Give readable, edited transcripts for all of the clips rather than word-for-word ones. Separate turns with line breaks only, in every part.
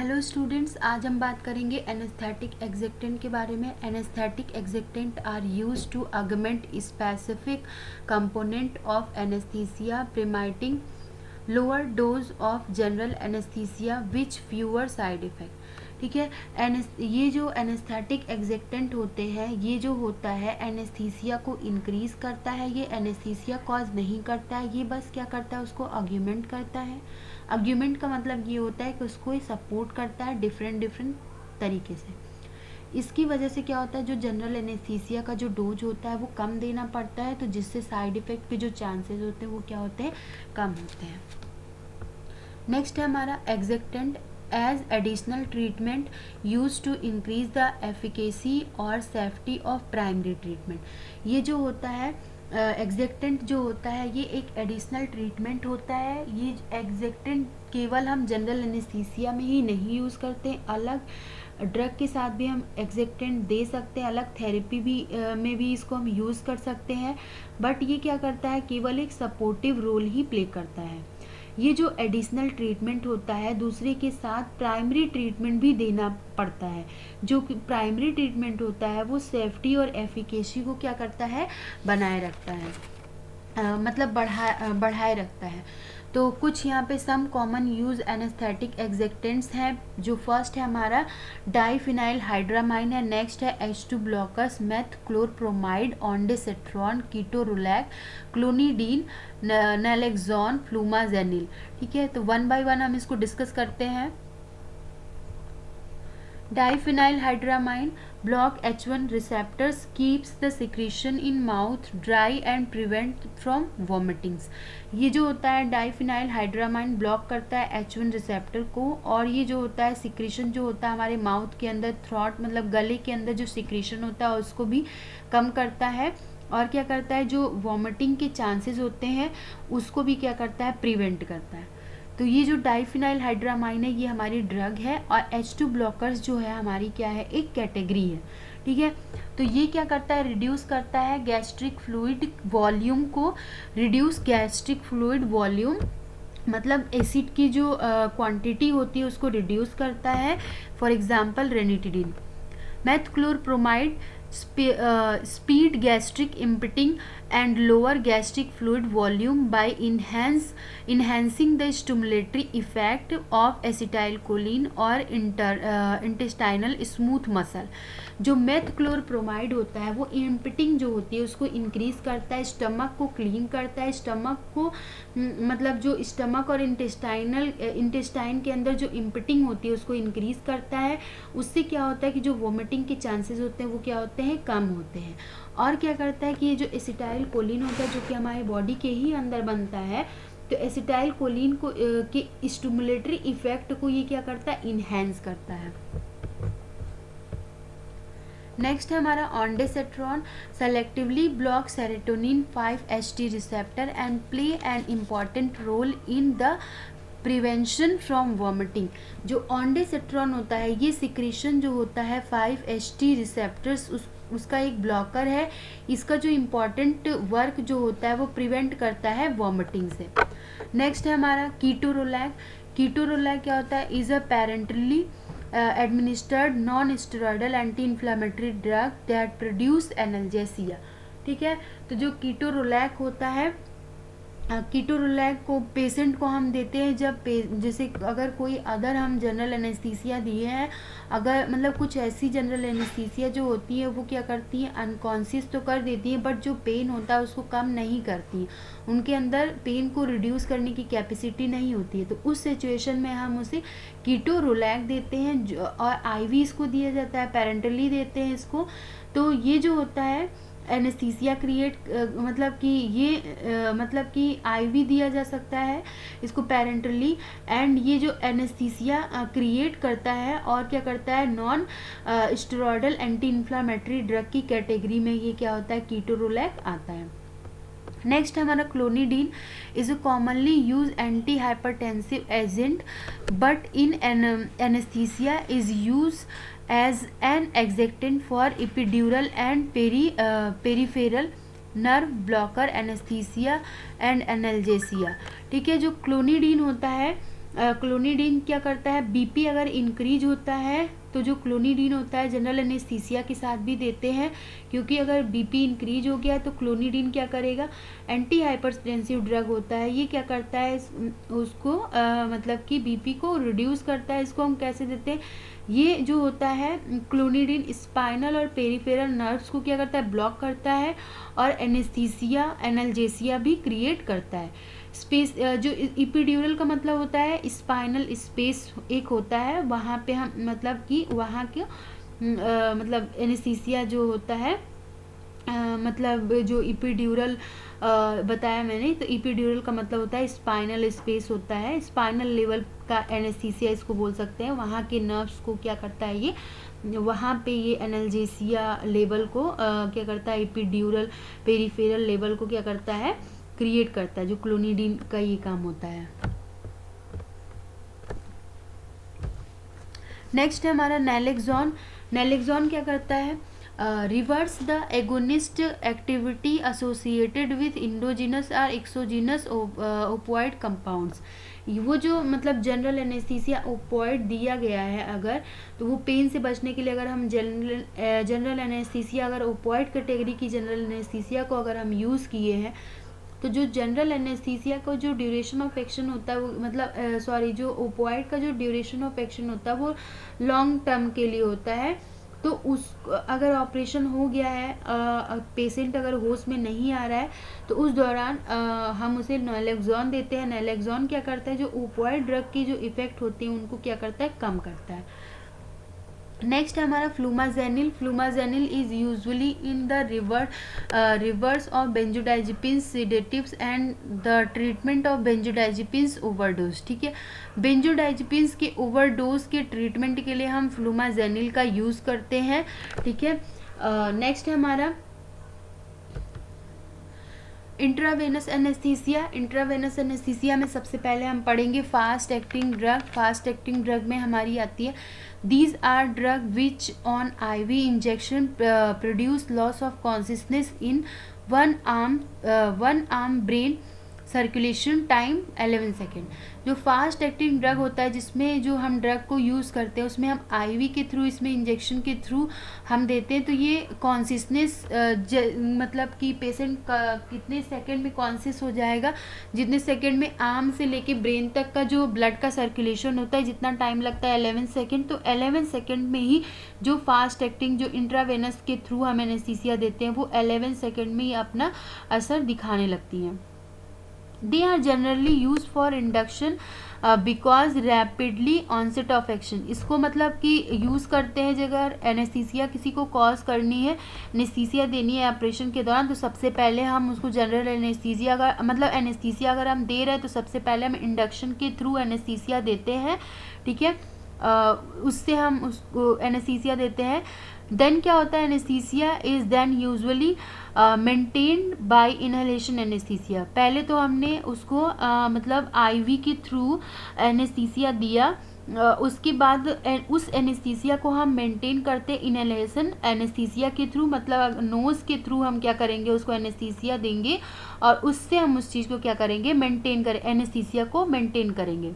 Hello students, आज हम बात करेंगे एनेस्थेटिक एक्जेक्टेंट के बारे में। Anaesthetic adjuvant are used to augment specific component of anaesthesia permitting lower dose of general anaesthesia which fewer side effect. ठीक है, ये जो एनेस्थेटिक एक्जेक्टेंट होते हैं, ये जो होता है एनेस्थीसिया को इंक्रीज करता है। ये एनेस्थीसिया कॉज नहीं करता है, ये बस क्या करता है, उसको आर्ग्यूमेंट करता है। आर्ग्यूमेंट का मतलब ये होता है कि उसको सपोर्ट करता है डिफरेंट तरीके से। इसकी वजह से क्या होता है, जो जनरल एनेस्थीसिया का जो डोज होता है वो कम देना पड़ता है, तो जिससे साइड इफेक्ट के जो चांसेस होते हैं वो क्या होते हैं, कम होते हैं। नेक्स्ट है हमारा adjuvant as additional treatment use to increase the efficacy और सेफ्टी ऑफ प्राइमरी ट्रीटमेंट। ये जो होता है एक्जेक्टेंट जो होता है, ये एक एडिशनल ट्रीटमेंट होता है। ये एक्जेक्टेंट केवल हम जनरल एनेस्थीसिया में ही नहीं यूज़ करते, अलग ड्रग के साथ भी हम एक्जेक्टेंट दे सकते हैं, अलग थेरेपी भी में भी इसको हम यूज़ कर सकते हैं। बट ये क्या करता है, केवल एक सपोर्टिव रोल ही प्ले करता है। ये जो एडिशनल ट्रीटमेंट होता है, दूसरे के साथ प्राइमरी ट्रीटमेंट भी देना पड़ता है। जो कि प्राइमरी ट्रीटमेंट होता है वो सेफ्टी और एफिकेसी को क्या करता है, बनाए रखता है, मतलब बढ़ाए रखता है। तो कुछ यहाँ पे सम कॉमन यूज एनेस्थेटिक एक्जेक्टेंट्स हैं। जो फर्स्ट है हमारा डाइफिनाइल हाइड्रामाइन है, नेक्स्ट है H2 ब्लॉकर्स, मेथक्लोरप्रोमाइड, ऑन्डेसेट्रॉन, कीटोरुलैक, क्लोनिडीन, नैलेक्सोन, फ्लूमाजेनिल। ठीक है, तो वन बाय वन हम इसको डिस्कस करते हैं। Diphenhydramine block H1 receptors, keeps the secretion in mouth dry and prevent from vomitings। ये जो होता है डाइफिनाइल हाइड्रामाइन ब्लॉक करता है H1 रिसेप्टर को, और ये जो होता है सिक्रीशन जो होता है हमारे माउथ के अंदर, थ्रॉट मतलब गले के अंदर जो सिक्रीशन होता है उसको भी कम करता है। और क्या करता है, जो वॉमिटिंग के चांसेस होते हैं उसको भी क्या करता है, प्रिवेंट करता है। तो ये जो डाइफिनाइल हाइड्रामाइन है ये हमारी ड्रग है, और H2 ब्लॉकर्स जो है हमारी क्या है, एक कैटेगरी है। ठीक है, तो ये क्या करता है, रिड्यूस करता है गैस्ट्रिक फ्लूइड वॉल्यूम को। रिड्यूस गैस्ट्रिक फ्लूइड वॉल्यूम मतलब एसिड की जो क्वांटिटी होती है उसको रिड्यूस करता है। For example ranitidine. Metoclopramide speed gastric emptying and lower gastric fluid volume by enhancing the stimulatory effect of acetylcholine or intestinal smooth muscle। जो मेथक्लोरप्रोमाइड होता है वो इम्पिटिंग जो होती है उसको इंक्रीज करता है, स्टमक को क्लीन करता है, स्टमक को मतलब जो स्टमक और इंटेस्टाइन के अंदर जो इम्पिटिंग होती है उसको इंक्रीज करता है। उससे क्या होता है कि जो वोमिटिंग के चांसेस होते हैं वो क्या होते हैं, कम होते हैं। और क्या करता है कि ये जो एसिटाइल कोलिन होता है जो कि हमारी बॉडी के ही अंदर बनता है, तो एसिटाइल कोलिन को के स्टिमुलेटरी इफेक्ट को ये क्या करता है, इनहेंस करता है। नेक्स्ट है हमारा ondansetron selectively block serotonin 5-HT receptor and play an important role in the prevention from vomiting. जो ऑन्डेसेट्रॉन होता है ये सिक्रीशन जो होता है 5-HT रिसेप्टर्स उसका एक ब्लॉकर है। इसका जो इम्पॉर्टेंट वर्क जो होता है वो प्रिवेंट करता है वॉमिटिंग से। नेक्स्ट है हमारा कीटोरुलैक। कीटोरुलैक क्या होता है, is a parenterally administered non-steroidal anti-inflammatory drug that produce analgesia। ठीक है, तो जो कीटोरुलैक होता है, कीटोरुलैक को पेशेंट को हम देते हैं जब जैसे अगर कोई अदर हम जनरल एनेस्थीसिया दिए हैं, अगर मतलब कुछ ऐसी जनरल एनेस्थीसिया जो होती है वो क्या करती है, अनकॉन्शियस तो कर देती है बट जो पेन होता है उसको कम नहीं करती, उनके अंदर पेन को रिड्यूस करने की कैपेसिटी नहीं होती है। तो उस सिचुएशन में हम उसे कीटोरुलैक देते हैं, और आईवी इसको दिया जाता है, पेरेंटली देते हैं इसको। तो ये जो होता है एनेस्थीसिया क्रिएट मतलब कि ये मतलब कि आईवी दिया जा सकता है इसको पेरेंटली, एंड ये जो एनेस्थीसिया क्रिएट करता है और क्या करता है, non steroidal anti inflammatory drug की कैटेगरी में ये क्या होता है, कीटोरुलैक आता है। नेक्स्ट हमारा clonidine is a commonly use anti hypertensive agent but in anaesthesia is use as an excitant for epidural and peripheral nerve blocker anesthesia and analgesia। ठीक है, जो क्लोनिडीन होता है क्लोनिडीन क्या करता है, बीपी अगर इंक्रीज होता है तो जो क्लोनिडीन होता है जनरल एनेस्थीसिया के साथ भी देते हैं, क्योंकि अगर बीपी इंक्रीज हो गया तो क्लोनिडीन क्या करेगा, एंटी हाइपरटेंसिव ड्रग होता है, ये क्या करता है उसको मतलब कि बीपी को रिड्यूस करता है। इसको हम कैसे देते हैं, ये जो होता है क्लोनिडीन स्पाइनल और पेरिफेरल नर्व्स को क्या करता है, ब्लॉक करता है और एनेस्थीसिया एनाल्जेसिया भी क्रिएट करता है। स्पेस जो इपिड्यूरल का मतलब होता है स्पाइनल स्पेस एक होता है, वहाँ पे हम मतलब कि वहाँ के मतलब एनेस्थीसिया जो होता है मतलब जो इपिड्यूरल बताया मैंने, तो इपिड्यूरल का मतलब होता है स्पाइनल स्पेस होता है, स्पाइनल लेवल का एनेस्थीसिया इसको बोल सकते हैं। वहाँ के नर्व्स को क्या करता है, ये वहाँ पे ये एनाल्जेसिया लेवल को क्या करता है, इपिड्यूरल पेरिफेरल लेवल को क्या करता है, क्रिएट करता है, जो क्लोनिडीन का ये काम होता है। नेक्स्ट है हमारा नैलेक्सोन। नैलेक्सोन क्या करता है, reverse the agonist activity associated with indigenous और एक्सोजिनस ओपोइड कंपाउंड्स। वो जो मतलब जनरल एनेस्थीसिया ओपोइड दिया गया है अगर, तो वो पेन से बचने के लिए अगर हम जनरल एनेस्थीसिया अगर ओपोइड कैटेगरी की जनरल एनेस्थीसिया को अगर हम यूज़ किए हैं, तो जो जनरल एनेस्थीसिया का जो ड्यूरेशन ऑफ एक्शन होता है वो मतलब जो ओपोइड का जो ड्यूरेशन ऑफ एक्शन होता है वो लॉन्ग टर्म के लिए होता है। तो उस अगर ऑपरेशन हो गया है, पेशेंट अगर होश में नहीं आ रहा है, तो उस दौरान हम उसे नैलेक्सोन देते हैं। नैलेक्सोन क्या करता है, जो ओपोइड ड्रग की जो इफेक्ट होती है उनको क्या करता है, कम करता है। नेक्स्ट है हमारा flumazenil. Flumazenil is usually in the reverse of benzodiazepines sedatives and the treatment of benzodiazepines overdose. ठीक है, बेंजोडाइजेपिन्स के ओवरडोज के ट्रीटमेंट के लिए हम फ्लूमाजेनिल का यूज़ करते हैं। ठीक है, नेक्स्ट है हमारा इंट्रावेनस एनेस्थीसिया। इंट्रावेनस एनेस्थीसिया में सबसे पहले हम पढ़ेंगे fast acting drug. Fast acting drug में हमारी आती है, these are drug which on IV injection produce loss of consciousness in one arm brain circulation time 11 second. जो फास्ट एक्टिंग ड्रग होता है जिसमें जो हम ड्रग को यूज़ करते हैं उसमें हम आईवी के थ्रू, इसमें इंजेक्शन के थ्रू हम देते हैं, तो ये कॉन्सियसनेस मतलब कि पेशेंट का कितने सेकंड में कॉन्सियस हो जाएगा, जितने सेकंड में आर्म से लेके ब्रेन तक का जो ब्लड का सर्कुलेशन होता है जितना टाइम लगता है 11 सेकेंड, तो 11 सेकेंड में ही जो फास्ट एक्टिंग जो इंट्रावेनस के थ्रू हम एनेस्थीसिया देते हैं वो 11 सेकेंड में ही अपना असर दिखाने लगती हैं। They are generally used for induction because rapidly onset of action। इसको मतलब कि यूज़ करते हैं अगर एनेस्थीसिया किसी को कॉज करनी है, एनेस्थीसिया देनी है ऑपरेशन के दौरान, तो सबसे पहले हम उसको जनरल एनेस्थीसिया अगर मतलब एनेस्थीसिया अगर हम दे रहे हैं तो सबसे पहले हम इंडक्शन के थ्रू एनेस्थीसिया देते हैं। ठीक है, उससे हम उसको एनेस्थीसिया देते हैं। देन क्या होता है, anaesthesia is then usually maintained by inhalation anaesthesia. पहले तो हमने उसको मतलब आईवी के थ्रू एनेस्थीसिया दिया, उसके बाद उस एनेस्थीसिया को हम मेंटेन करते इनहेलेशन एनेस्थीसिया के थ्रू, मतलब नोज़ के थ्रू हम क्या करेंगे उसको एनेस्थीसिया देंगे और उससे हम उस चीज़ को क्या करेंगे, मेंटेन करें, एनेस्थीसिया को मेंटेन करेंगे।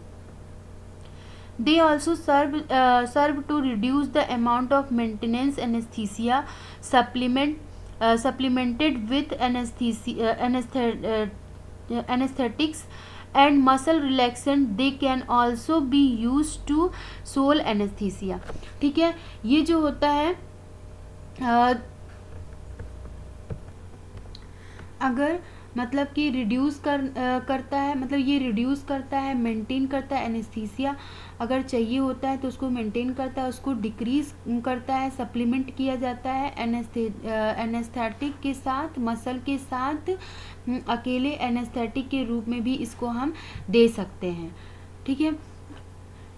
They also serve to reduce the amount of maintenance anesthesia supplemented with anesthetics and muscle relaxant. They can also be used to sole anesthesia। ठीक है, ये जो होता है अगर मतलब कि रिड्यूस करता है, मतलब ये रिड्यूस करता है, मेंटेन करता है एनेस्थीसिया अगर चाहिए होता है तो उसको मेंटेन करता है, उसको डिक्रीज करता है, सप्लीमेंट किया जाता है एनेस्थेटिक के साथ, मसल के साथ, अकेले एनेस्थेटिक के रूप में भी इसको हम दे सकते हैं। ठीक है,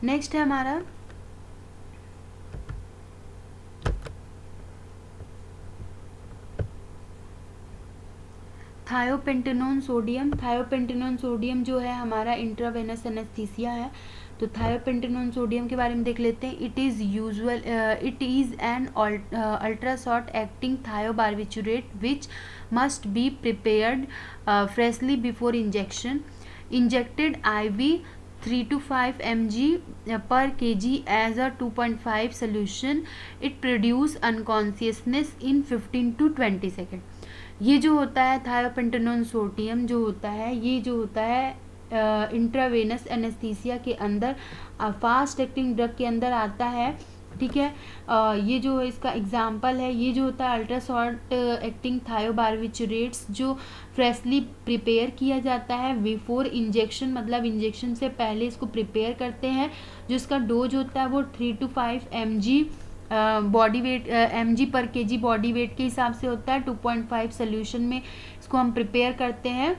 नेक्स्ट है हमारा थायोपेंटेनोन सोडियम। थायोपेंटेनोन सोडियम जो है हमारा इंट्रावेनस एनेस्थीसिया है, तो थायोपेंटेनोन सोडियम के बारे में देख लेते हैं। It is an ultra short acting thiobarbiturate which must be prepared freshly before injection, injected IV 3 to 5 mg per kg as a 2.5 solution. It produce unconsciousness in 15 to 20 second. ये जो होता है थायोपेंटेनोन सोडियम जो होता है, ये जो होता है इंट्रावेनस एनेस्थीसिया के अंदर फास्ट एक्टिंग ड्रग के अंदर आता है, ठीक है। ये जो इसका एग्जाम्पल है, ये जो होता है अल्ट्रा शॉर्ट एक्टिंग थायोबार्बिचुरेट्स जो फ्रेशली प्रिपेयर किया जाता है बिफोर इंजेक्शन, मतलब इंजेक्शन से पहले इसको प्रिपेयर करते हैं। जो इसका डोज होता है वो 3 to 5 mg body weight mg पर kg बॉडी वेट के हिसाब से होता है। 2.5 सोल्यूशन में इसको हम प्रिपेयर करते हैं,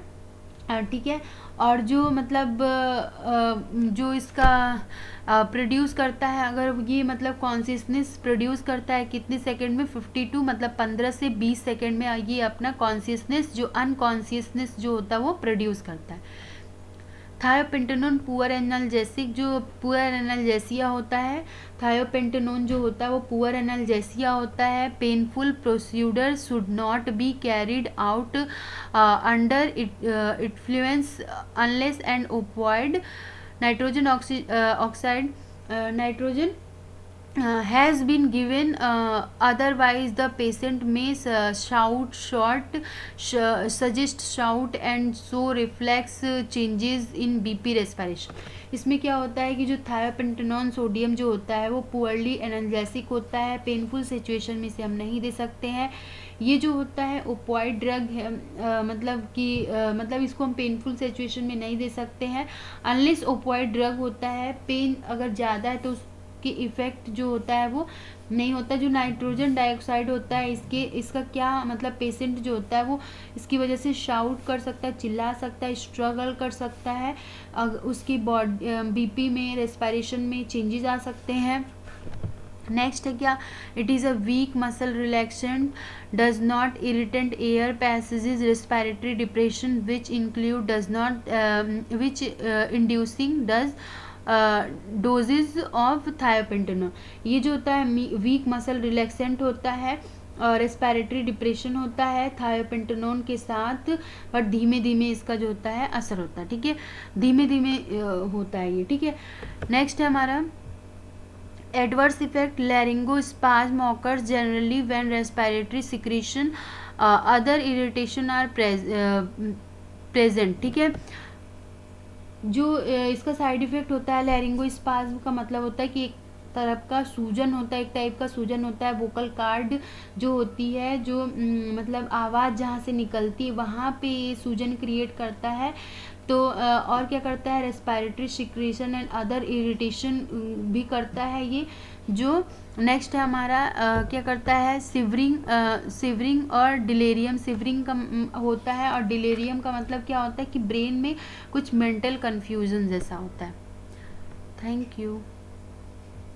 ठीक है। और जो मतलब जो इसका प्रोड्यूस करता है, अगर ये मतलब कॉन्शियसनेस प्रोड्यूस करता है कितने सेकंड में, 52 मतलब 15 से 20 सेकंड में ये अपना कॉन्शियसनेस जो अनकॉन्शियसनेस जो होता है वो प्रोड्यूस करता है। थायोपेंटेनोन पुअर एनाल्जेसिक, जो पुअर एनाल्जेसिया होता है, थायोपेंटेनोन जो होता है वो पुअर एनाल्जेसिया होता है। Painful procedure should not be carried out under influence unless and opioid nitrogen oxide nitrogen has been given, otherwise the patient may suggest shout and show reflex changes in BP respiration। इसमें क्या होता है कि जो थायोपेंटेनोन sodium जो होता है वो पुअरली एनाल्जेसिक होता है, पेनफुल सिचुएशन में से हम नहीं दे सकते हैं। ये जो होता है ओपॉइड ड्रग है, मतलब कि मतलब इसको हम पेनफुल सिचुएशन में नहीं दे सकते हैं अनलेस ओपॉइड ड्रग होता है। पेन अगर ज़्यादा है तो कि इफ़ेक्ट जो होता है वो नहीं होता। जो नाइट्रोजन डाइऑक्साइड होता है इसका क्या मतलब, पेशेंट जो होता है वो इसकी वजह से शाउट कर सकता है, चिल्ला सकता है, स्ट्रगल कर सकता है, उसकी बॉडी बीपी में रेस्पिरेशन में चेंजेस आ सकते हैं। नेक्स्ट है क्या, it is a weak muscle relaxant, does not irritant air passages, respiratory depression which include does not which inducing does doses of thiopentone. ये जो होता है वीक मसल रिलैक्सेंट होता है और रेस्पिरेटरी डिप्रेशन होता है थायोपेंटेनोन के साथ, बट धीमे धीमे इसका जो होता है असर होता है, ठीक है, धीमे धीमे होता है ये, ठीक है। नेक्स्ट है हमारा adverse effect, laryngospasm occurs generally when respiratory secretion other irritation are present, ठीक है। जो इसका साइड इफेक्ट होता है लैरिंगोस्पाज्म का मतलब होता है कि एक तरफ का सूजन होता है, एक टाइप का सूजन होता है, वोकल कार्ड जो होती है, जो मतलब आवाज़ जहाँ से निकलती है वहाँ पे ये सूजन क्रिएट करता है। तो और क्या करता है, respiratory secretion and other irritation भी करता है ये। जो नेक्स्ट है हमारा क्या करता है, सिवरिंग और डिलेरियम। सिवरिंग का होता है और डिलेरियम का मतलब क्या होता है कि ब्रेन में कुछ मेंटल कन्फ्यूजन जैसा होता है। Thank you.